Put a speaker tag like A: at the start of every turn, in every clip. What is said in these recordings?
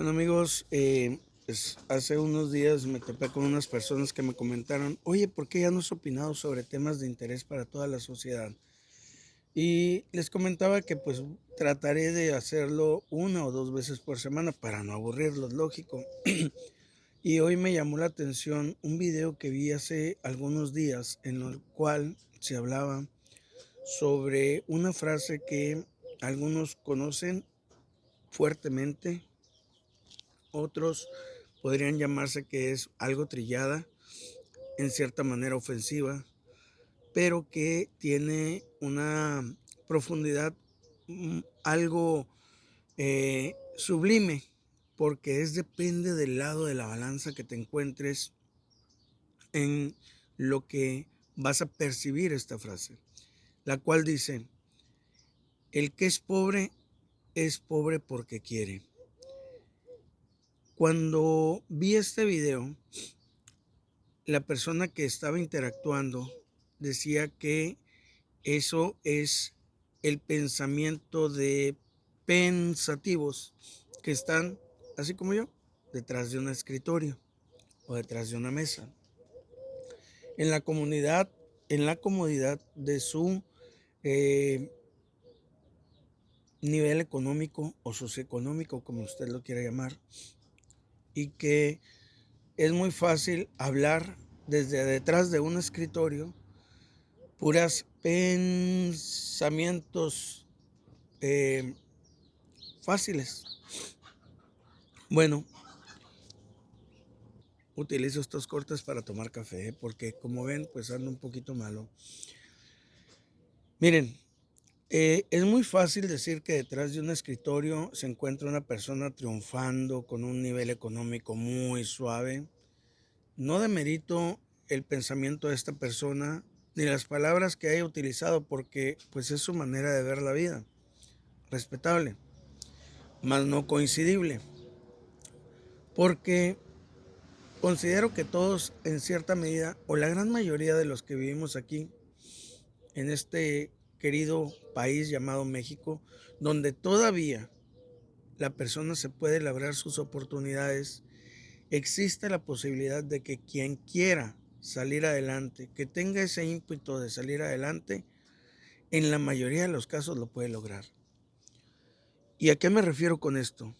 A: Bueno amigos, pues hace unos días me topé con unas personas que me comentaron, oye, ¿por qué ya no has opinado sobre temas de interés para toda la sociedad? Y les comentaba que pues trataré de hacerlo una o dos veces por semana para no aburrirlos, lógico. Y hoy me llamó la atención un video que vi hace algunos días en el cual se hablaba sobre una frase que algunos conocen fuertemente. Otros podrían llamarse que es algo trillada, en cierta manera ofensiva, pero que tiene una profundidad algo sublime, porque depende del lado de la balanza que te encuentres en lo que vas a percibir esta frase, la cual dice, el que es pobre porque quiere. Cuando vi este video, la persona que estaba interactuando decía que eso es el pensamiento de pensativos que están, así como yo, detrás de un escritorio o detrás de una mesa, en la comunidad, en la comodidad de su eh, nivel económico o socioeconómico, como usted lo quiera llamar, y que es muy fácil hablar desde detrás de un escritorio puras pensamientos eh, fáciles. Bueno, utilizo estos cortes para tomar café porque como ven pues ando un poquito malo. Miren, es muy fácil decir que detrás de un escritorio se encuentra una persona triunfando con un nivel económico muy suave. No demerito el pensamiento de esta persona ni las palabras que haya utilizado porque pues es su manera de ver la vida, respetable, mas no coincidible, porque considero que todos en cierta medida o la gran mayoría de los que vivimos aquí en este querido país llamado México, donde todavía la persona se puede labrar sus oportunidades, existe la posibilidad de que quien quiera salir adelante, que tenga ese ímpetu de salir adelante, en la mayoría de los casos lo puede lograr. ¿Y a qué me refiero con esto?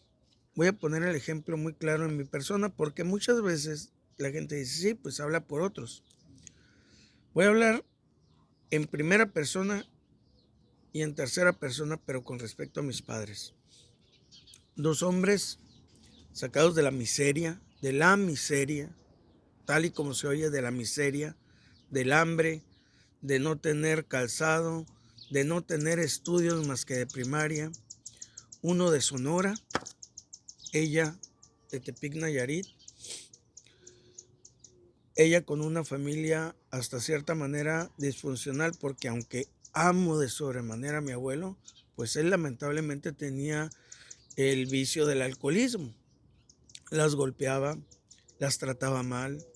A: Voy a poner el ejemplo muy claro en mi persona porque muchas veces la gente dice, sí, pues habla por otros. Voy a hablar en primera persona y en tercera persona, pero con respecto a mis padres. Dos hombres sacados de la miseria, tal y como se oye, de la miseria, del hambre, de no tener calzado, de no tener estudios más que de primaria. Uno de Sonora, ella de Tepic Nayarit, ella con una familia hasta cierta manera disfuncional, porque aunque amo de sobremanera a mi abuelo, pues él lamentablemente tenía el vicio del alcoholismo. Las golpeaba, las trataba mal,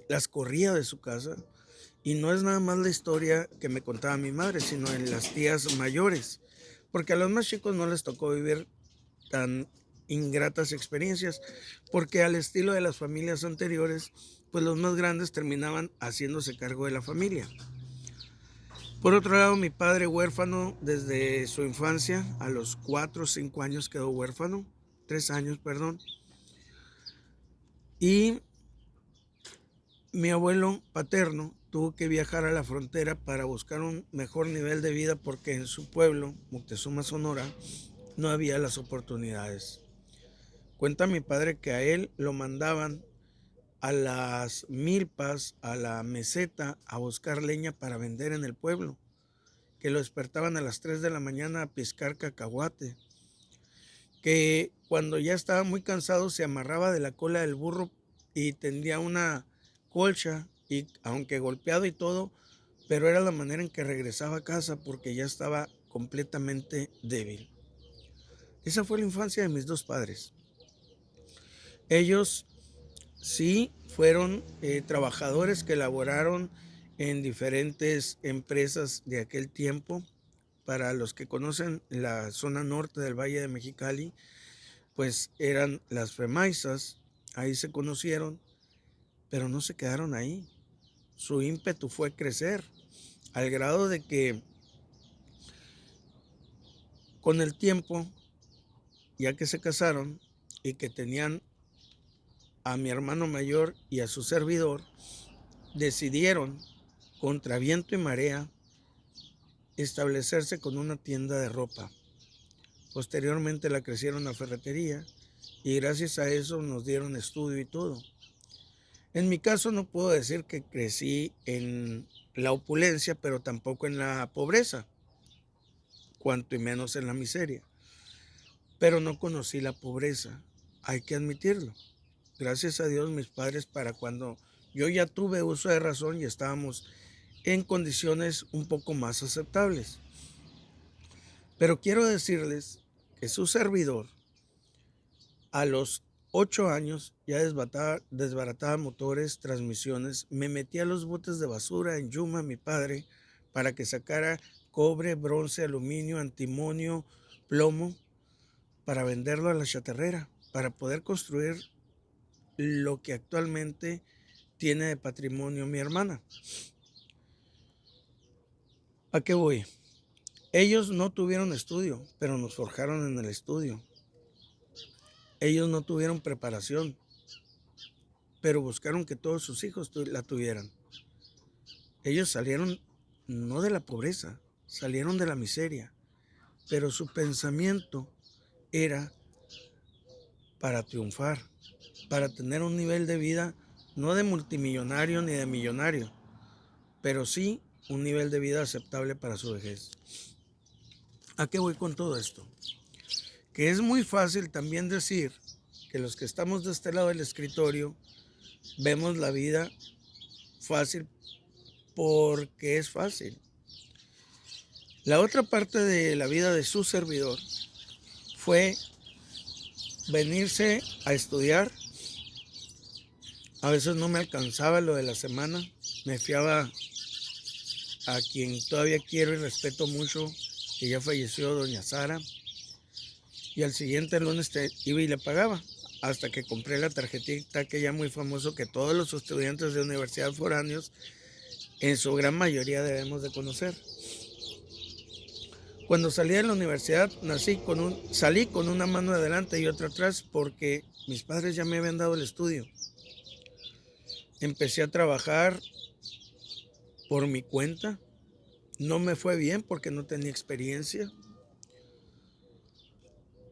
A: las corría de su casa. Y no es nada más la historia que me contaba mi madre, sino en las tías mayores, porque a los más chicos no les tocó vivir tan ingratas experiencias, porque al estilo de las familias anteriores, pues los más grandes terminaban haciéndose cargo de la familia. Por otro lado, mi padre huérfano desde su infancia, a los 4 o 5 años quedó huérfano, 3 años, perdón, y mi abuelo paterno tuvo que viajar a la frontera para buscar un mejor nivel de vida porque en su pueblo, Moctezuma, Sonora, no había las oportunidades. Cuenta mi padre que a él lo mandaban a las milpas, a la meseta, a buscar leña para vender en el pueblo, que lo despertaban a las 3 de la mañana a piscar cacahuate, que cuando ya estaba muy cansado se amarraba de la cola del burro y tendía una colcha, y aunque golpeado y todo, pero era la manera en que regresaba a casa porque ya estaba completamente débil. Esa fue la infancia de mis dos padres. Ellos sí fueron trabajadores que laboraron en diferentes empresas de aquel tiempo. Para los que conocen la zona norte del Valle de Mexicali, pues eran las FEMAISAS, ahí se conocieron, pero no se quedaron ahí. Su ímpetu fue crecer, al grado de que con el tiempo, ya que se casaron y que tenían a mi hermano mayor y a su servidor, decidieron, contra viento y marea, establecerse con una tienda de ropa. Posteriormente la crecieron a ferretería y gracias a eso nos dieron estudio y todo. En mi caso no puedo decir que crecí en la opulencia, pero tampoco en la pobreza, cuanto y menos en la miseria. Pero no conocí la pobreza, hay que admitirlo. Gracias a Dios mis padres, para cuando yo ya tuve uso de razón y estábamos en condiciones un poco más aceptables. Pero quiero decirles que su servidor a los 8 años ya desbarataba motores, transmisiones, me metía a los botes de basura en Yuma, mi padre, para que sacara cobre, bronce, aluminio, antimonio, plomo, para venderlo a la chatarrera, para poder construir lo que actualmente tiene de patrimonio mi hermana. ¿A qué voy? Ellos no tuvieron estudio, pero nos forjaron en el estudio. Ellos no tuvieron preparación, pero buscaron que todos sus hijos la tuvieran. Ellos salieron no de la pobreza, salieron de la miseria, pero su pensamiento era para triunfar, para tener un nivel de vida no de multimillonario ni de millonario, pero sí un nivel de vida aceptable para su vejez. ¿A qué voy con todo esto? Que es muy fácil también decir que los que estamos de este lado del escritorio vemos la vida fácil porque es fácil. La otra parte de la vida de su servidor fue venirse a estudiar. A veces no me alcanzaba lo de la semana. Me fiaba a quien todavía quiero y respeto mucho, que ya falleció, doña Sara. Y al siguiente lunes iba y le pagaba. Hasta que compré la tarjetita que ya muy famoso, que todos los estudiantes de universidad foráneos, en su gran mayoría, debemos de conocer. Cuando salí de la universidad salí con una mano adelante y otra atrás porque mis padres ya me habían dado el estudio. Empecé a trabajar por mi cuenta. No me fue bien porque no tenía experiencia.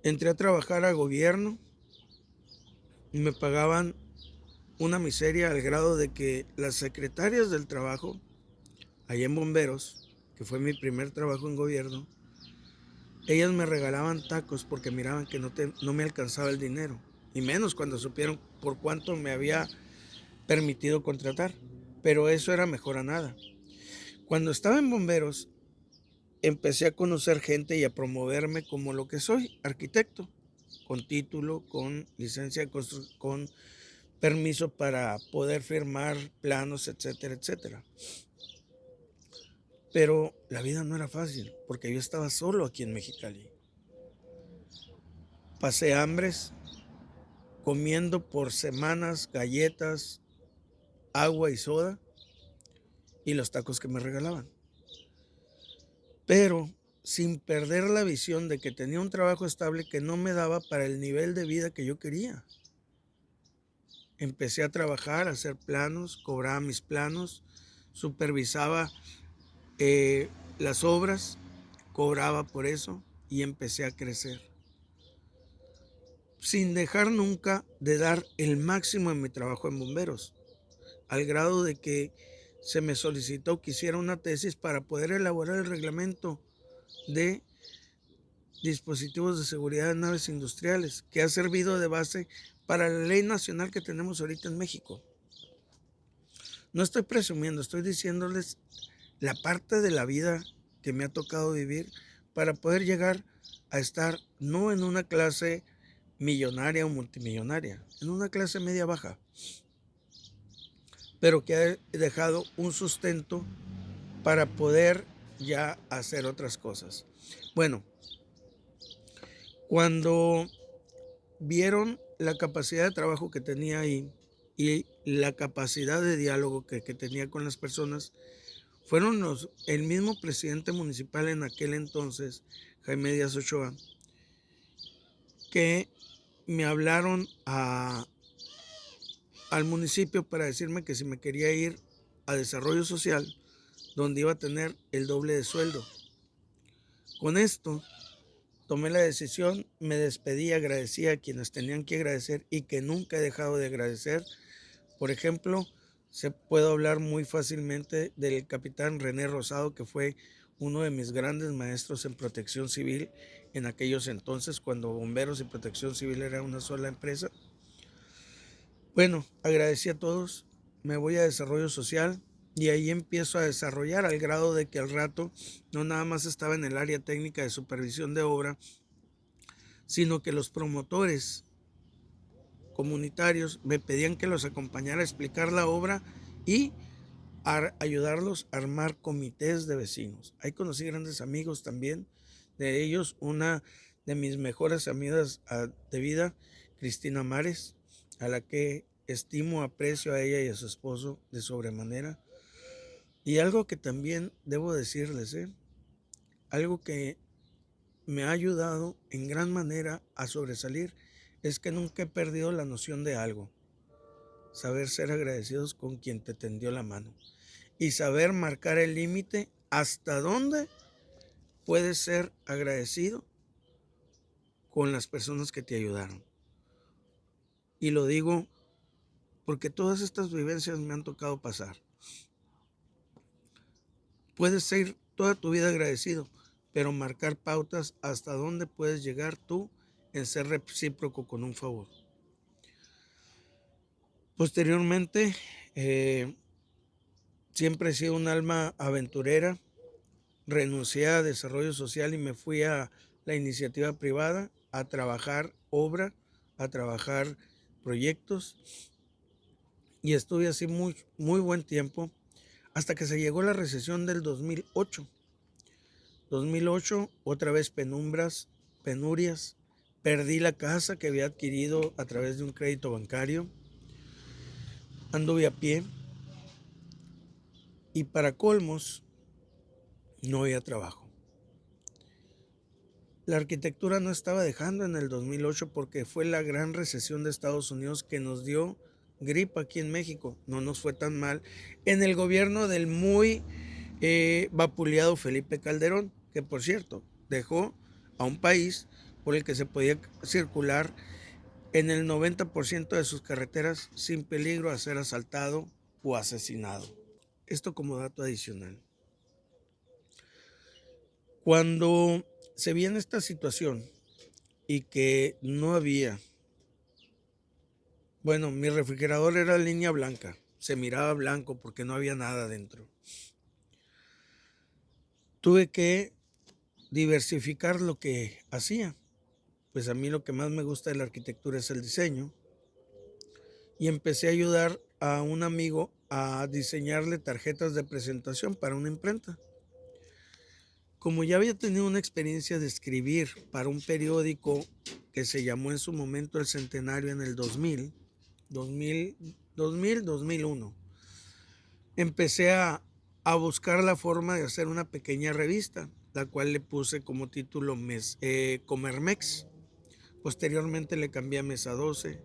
A: Entré a trabajar a gobierno y me pagaban una miseria al grado de que las secretarias del trabajo, allá en Bomberos, que fue mi primer trabajo en gobierno, ellas me regalaban tacos porque miraban que no me alcanzaba el dinero. Y menos cuando supieron por cuánto me había permitido contratar. Pero eso era mejor a nada. Cuando estaba en Bomberos, empecé a conocer gente y a promoverme como lo que soy, arquitecto, con título, con licencia, con permiso para poder firmar planos, etcétera, etcétera. Pero la vida no era fácil, porque yo estaba solo aquí en Mexicali. Pasé hambres, comiendo por semanas galletas, agua y soda, y los tacos que me regalaban. Pero sin perder la visión de que tenía un trabajo estable que no me daba para el nivel de vida que yo quería. Empecé a trabajar, a hacer planos, cobraba mis planos, supervisaba las obras, cobraba por eso y empecé a crecer. Sin dejar nunca de dar el máximo en mi trabajo en bomberos, al grado de que se me solicitó que hiciera una tesis para poder elaborar el reglamento de dispositivos de seguridad de naves industriales, que ha servido de base para la ley nacional que tenemos ahorita en México. No estoy presumiendo, estoy diciéndoles la parte de la vida que me ha tocado vivir para poder llegar a estar no en una clase millonaria o multimillonaria, en una clase media baja, pero que ha dejado un sustento para poder ya hacer otras cosas. Bueno, cuando vieron la capacidad de trabajo que tenía ahí y la capacidad de diálogo que tenía con las personas, fueron el mismo presidente municipal en aquel entonces, Jaime Díaz Ochoa, que me hablaron al municipio para decirme que si me quería ir a desarrollo social, donde iba a tener el doble de sueldo. Con esto tomé la decisión, me despedí, agradecí a quienes tenían que agradecer y que nunca he dejado de agradecer. Por ejemplo, se puede hablar muy fácilmente del capitán René Rosado, que fue uno de mis grandes maestros en protección civil en aquellos entonces, cuando bomberos y protección civil era una sola empresa. Bueno, agradecí a todos, me voy a desarrollo social y ahí empiezo a desarrollar al grado de que al rato no nada más estaba en el área técnica de supervisión de obra, sino que los promotores comunitarios me pedían que los acompañara a explicar la obra y a ayudarlos a armar comités de vecinos. Ahí conocí grandes amigos también, de ellos una de mis mejores amigas de vida, Cristina Mares, a la que estimo, aprecio a ella y a su esposo de sobremanera. Y algo que también debo decirles, algo que me ha ayudado en gran manera a sobresalir, es que nunca he perdido la noción de algo. Saber ser agradecidos con quien te tendió la mano y saber marcar el límite hasta dónde puedes ser agradecido con las personas que te ayudaron. Y lo digo porque todas estas vivencias me han tocado pasar. Puedes ser toda tu vida agradecido, pero marcar pautas hasta dónde puedes llegar tú en ser recíproco con un favor. Posteriormente, siempre he sido un alma aventurera. Renuncié a desarrollo social y me fui a la iniciativa privada a trabajar obra, a trabajar proyectos, y estuve así muy buen tiempo hasta que se llegó la recesión del 2008. 2008, otra vez penurias, perdí la casa que había adquirido a través de un crédito bancario, anduve a pie y para colmos no había trabajo. La arquitectura no estaba dejando en el 2008 porque fue la gran recesión de Estados Unidos que nos dio gripa aquí en México. No nos fue tan mal en el gobierno del muy vapuleado Felipe Calderón, que por cierto dejó a un país por el que se podía circular en el 90% de sus carreteras sin peligro a ser asaltado o asesinado. Esto como dato adicional. Cuando se viene esta situación y que no había, bueno, mi refrigerador era línea blanca, se miraba blanco porque no había nada dentro. Tuve que diversificar lo que hacía. Pues a mí lo que más me gusta de la arquitectura es el diseño. Y empecé a ayudar a un amigo a diseñarle tarjetas de presentación para una imprenta. Como ya había tenido una experiencia de escribir para un periódico que se llamó en su momento El Centenario en el 2001, empecé a buscar la forma de hacer una pequeña revista, la cual le puse como título Comermex. Posteriormente le cambié a Mesa 12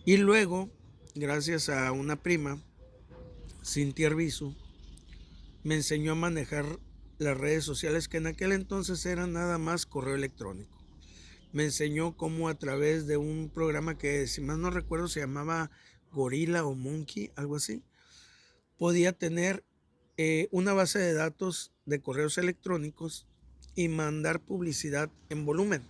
A: y luego, gracias a una prima, Cintia Arbizu, me enseñó a manejar las redes sociales, que en aquel entonces eran nada más correo electrónico. Me enseñó cómo a través de un programa que, si más no recuerdo, se llamaba Gorilla o Monkey, algo así, podía tener una base de datos de correos electrónicos y mandar publicidad en volumen.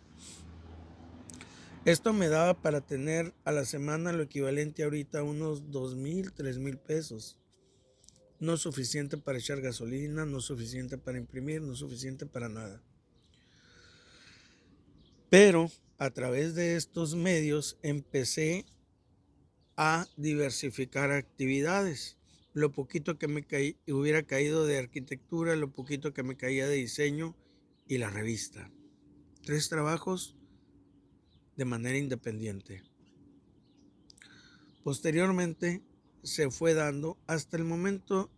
A: Esto me daba para tener a la semana lo equivalente ahorita a unos 2,000, 3,000 pesos. No es suficiente para echar gasolina, no es suficiente para imprimir, no es suficiente para nada. Pero a través de estos medios empecé a diversificar actividades. Lo poquito que me hubiera caído de arquitectura, lo poquito que me caía de diseño y la revista. 3 trabajos de manera independiente. Posteriormente se fue dando hasta el momento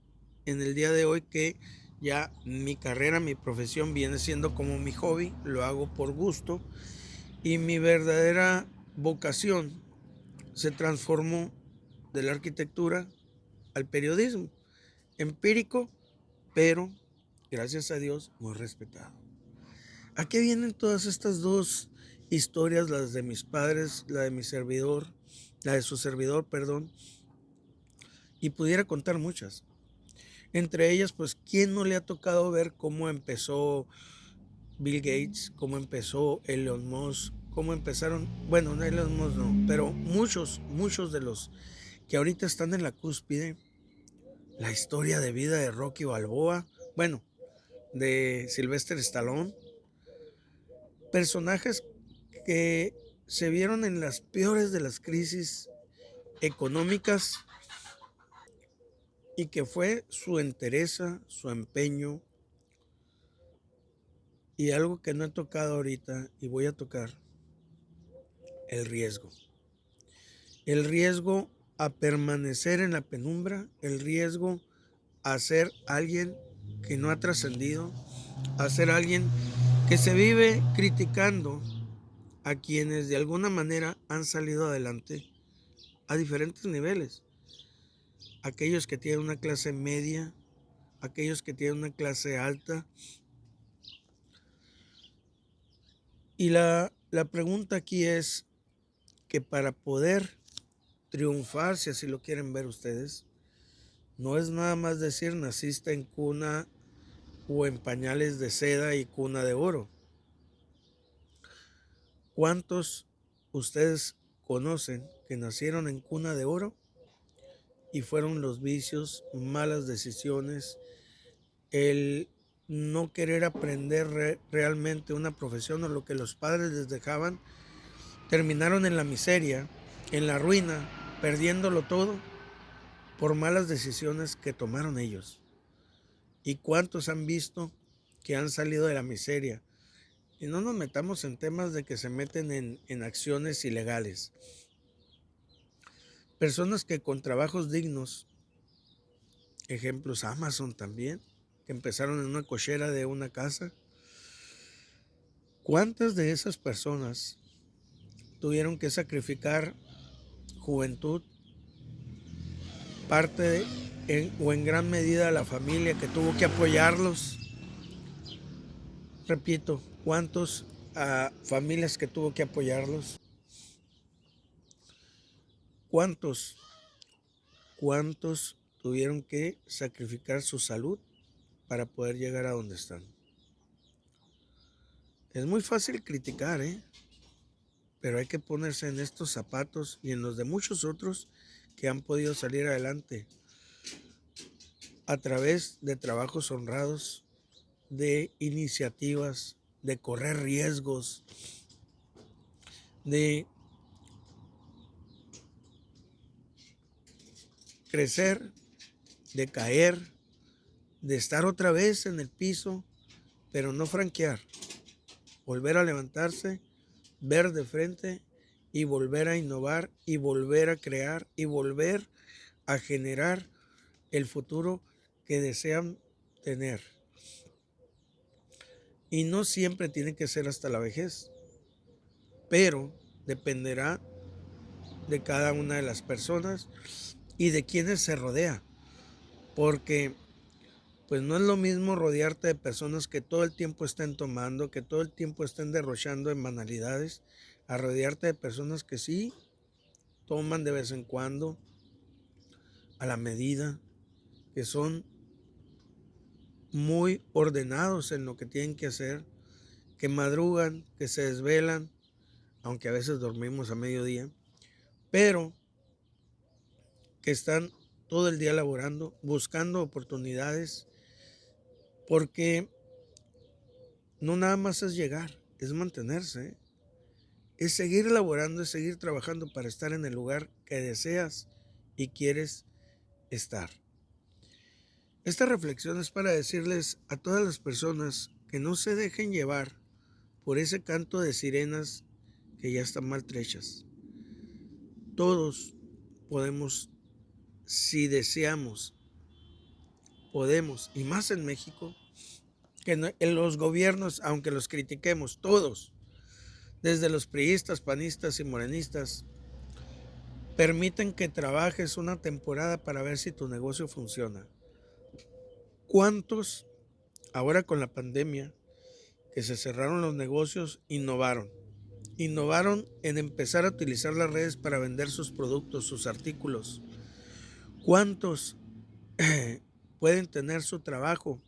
A: en el día de hoy que ya mi carrera, mi profesión viene siendo como mi hobby, lo hago por gusto y mi verdadera vocación se transformó de la arquitectura al periodismo, empírico, pero gracias a Dios muy respetado. ¿A qué vienen todas estas dos historias, las de mis padres, la de mi servidor, la de su servidor, perdón? Y pudiera contar muchas. Entre ellas, pues, ¿quién no le ha tocado ver cómo empezó Bill Gates, cómo empezó Elon Musk, cómo empezaron, bueno, no Elon Musk no, pero muchos de los que ahorita están en la cúspide, la historia de vida de Rocky Balboa, bueno, de Sylvester Stallone, personajes que se vieron en las peores de las crisis económicas y que fue su entereza, su empeño y algo que no he tocado ahorita y voy a tocar, el riesgo. El riesgo a permanecer en la penumbra, el riesgo a ser alguien que no ha trascendido, a ser alguien que se vive criticando a quienes de alguna manera han salido adelante a diferentes niveles. Aquellos que tienen una clase media, aquellos que tienen una clase alta. Y la pregunta aquí es que para poder triunfar, si así lo quieren ver ustedes, no es nada más decir naciste en cuna o en pañales de seda y cuna de oro. ¿Cuántos ustedes conocen que nacieron en cuna de oro y fueron los vicios, malas decisiones, el no querer aprender realmente una profesión o lo que los padres les dejaban, terminaron en la miseria, en la ruina, perdiéndolo todo por malas decisiones que tomaron ellos? ¿Y cuántos han visto que han salido de la miseria? Y no nos metamos en temas de que se meten en acciones ilegales. Personas que con trabajos dignos, ejemplos Amazon también, que empezaron en una cochera de una casa. ¿Cuántas de esas personas tuvieron que sacrificar juventud, parte o en gran medida la familia que tuvo que apoyarlos? Repito, ¿cuántos familias que tuvo que apoyarlos? ¿Cuántos tuvieron que sacrificar su salud para poder llegar a donde están? Es muy fácil criticar, pero hay que ponerse en estos zapatos y en los de muchos otros que han podido salir adelante a través de trabajos honrados, de iniciativas, de correr riesgos, de crecer, de caer, de estar otra vez en el piso, pero no franquear, volver a levantarse, ver de frente y volver a innovar y volver a crear y volver a generar el futuro que desean tener. Y no siempre tiene que ser hasta la vejez, pero dependerá de cada una de las personas y de quienes se rodea, porque pues no es lo mismo rodearte de personas que todo el tiempo estén tomando, que todo el tiempo estén derrochando en banalidades, a rodearte de personas que sí toman de vez en cuando, a la medida, que son muy ordenados en lo que tienen que hacer, que madrugan, que se desvelan, aunque a veces dormimos a mediodía, pero que están todo el día laborando, buscando oportunidades, porque no nada más es llegar, es mantenerse, es seguir laborando, es seguir trabajando para estar en el lugar que deseas y quieres estar. Esta reflexión es para decirles a todas las personas que no se dejen llevar por ese canto de sirenas que ya están maltrechas. Todos podemos, si deseamos, podemos, y más en México, que en los gobiernos, aunque los critiquemos, todos, desde los priistas, panistas y morenistas, permiten que trabajes una temporada para ver si tu negocio funciona. ¿Cuántos, ahora con la pandemia, que se cerraron los negocios, innovaron? Innovaron en empezar a utilizar las redes para vender sus productos, sus artículos. ¿Cuántos pueden tener su trabajo?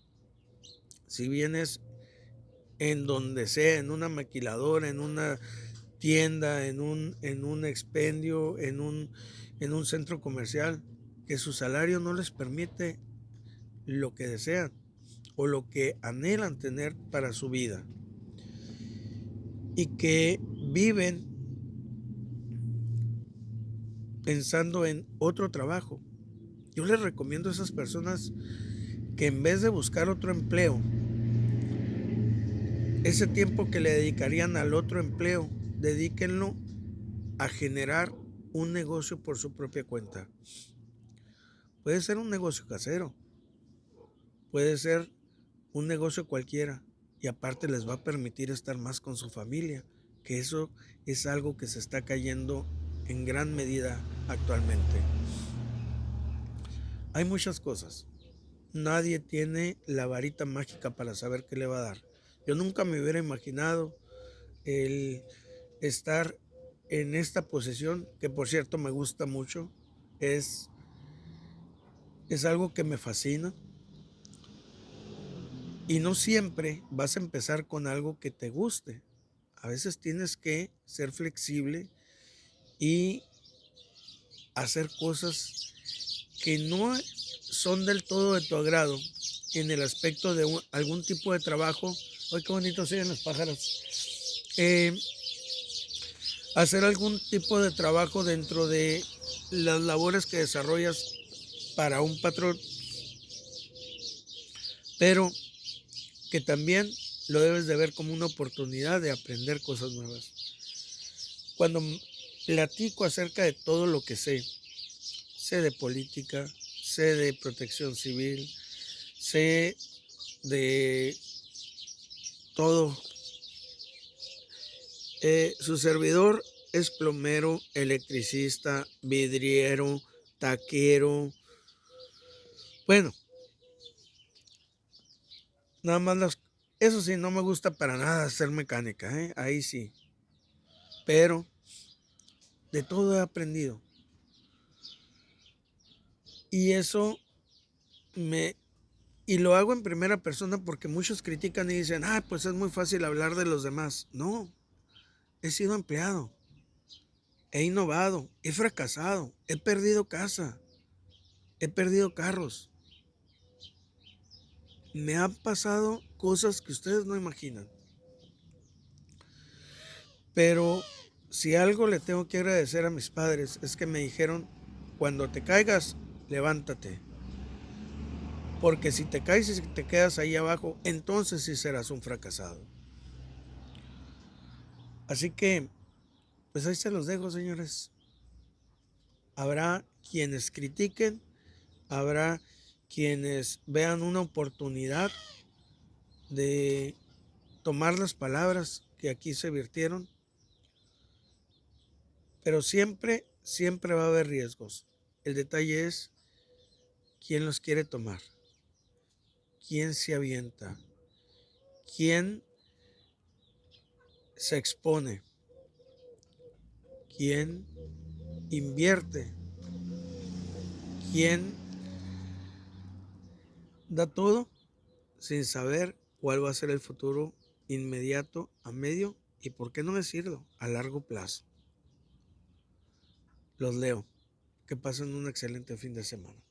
A: Si vienes en donde sea, en una maquiladora, en una tienda, en un expendio, en un centro comercial, que su salario no les permite lo que desean o lo que anhelan tener para su vida, y que viven pensando en otro trabajo. Yo les recomiendo a esas personas que en vez de buscar otro empleo, ese tiempo que le dedicarían al otro empleo, dedíquenlo a generar un negocio por su propia cuenta. Puede ser un negocio casero, puede ser un negocio cualquiera, y aparte les va a permitir estar más con su familia, que eso es algo que se está cayendo en gran medida actualmente. Hay muchas cosas. Nadie tiene la varita mágica para saber qué le va a dar. Yo nunca me hubiera imaginado el estar en esta posición, que por cierto me gusta mucho. Es, es algo que me fascina. Y no siempre vas a empezar con algo que te guste. A veces tienes que ser flexible y hacer cosas que no son del todo de tu agrado en el aspecto de algún tipo de trabajo. ¡Ay, qué bonitos siguen los pájaros! Hacer algún tipo de trabajo dentro de las labores que desarrollas para un patrón, pero que también lo debes de ver como una oportunidad de aprender cosas nuevas. Cuando platico acerca de todo lo que sé de política, sé de protección civil, sé de todo. Su servidor es plomero, electricista, vidriero, taquero. Bueno, nada más eso sí, no me gusta para nada hacer mecánica, ahí sí. Pero de todo he aprendido. Y eso me... Y lo hago en primera persona porque muchos critican y dicen, pues es muy fácil hablar de los demás. No, he sido empleado, he innovado, he fracasado, he perdido casa, he perdido carros. Me han pasado cosas que ustedes no imaginan. Pero si algo le tengo que agradecer a mis padres es que me dijeron, cuando te caigas, levántate. Porque si te caes y te quedas ahí abajo, entonces sí serás un fracasado. Así que, pues ahí se los dejo, señores. Habrá quienes critiquen, habrá quienes vean una oportunidad de tomar las palabras que aquí se virtieron, pero siempre, siempre va a haber riesgos. El detalle es quién los quiere tomar, quién se avienta, quién se expone, quién invierte, quién da todo sin saber cuál va a ser el futuro inmediato, a medio y, por qué no decirlo, a largo plazo. Los leo. Que pasen un excelente fin de semana.